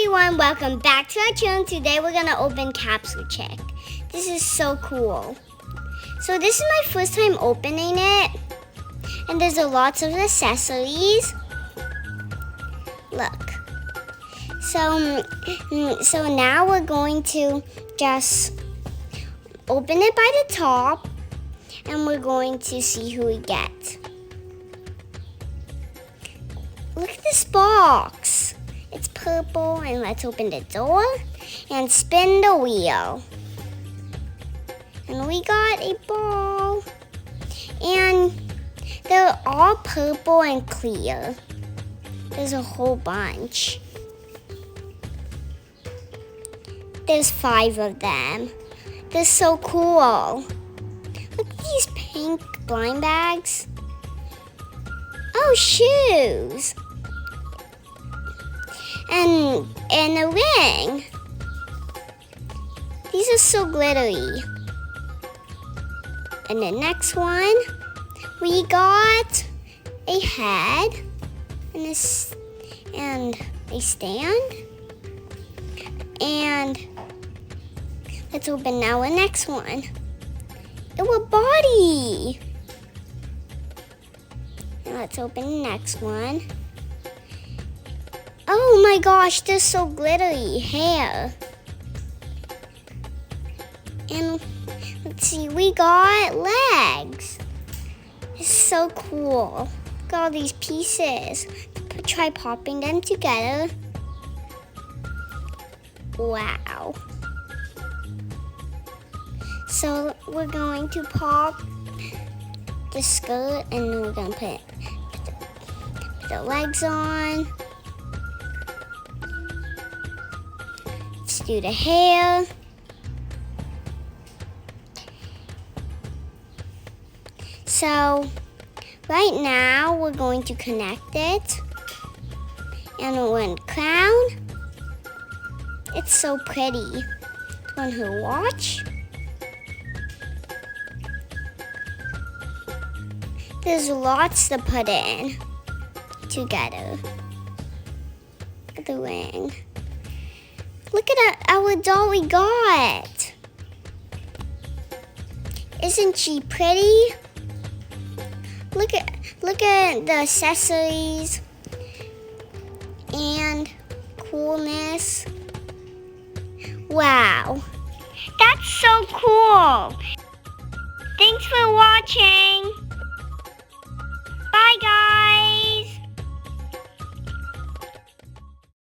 everyone, welcome back to our channel. Today we're gonna open Capsule Chix. This is so cool. So this is my first time opening it, and there's a lots of accessories. Look. So now we're going to just open it by the top, and we're going to see who we get. Look at this box. It's purple, and let's open the door and spin the wheel. And we got a ball. And they're all purple and clear. There's a whole bunch. There's 5 of them. They're so cool. Look at these pink blind bags. Oh, shoes. And a ring. These are so glittery. And the next one, we got a head and a stand. And let's open now the next one. A body. And let's open the next one. Oh my gosh, they're so glittery. Hair. And let's see, we got legs. It's so cool. Look at all these pieces. Try popping them together. Wow. So we're going to pop the skirt, and then we're going to put the legs on. Let's do the hair. So right now we're going to connect it, and one crown. It's so pretty. On her watch. There's lots to put in together. Look at the ring. Look at our doll we got. Isn't she pretty? Look at the accessories and coolness. Wow. That's so cool. Thanks for watching. Bye, guys.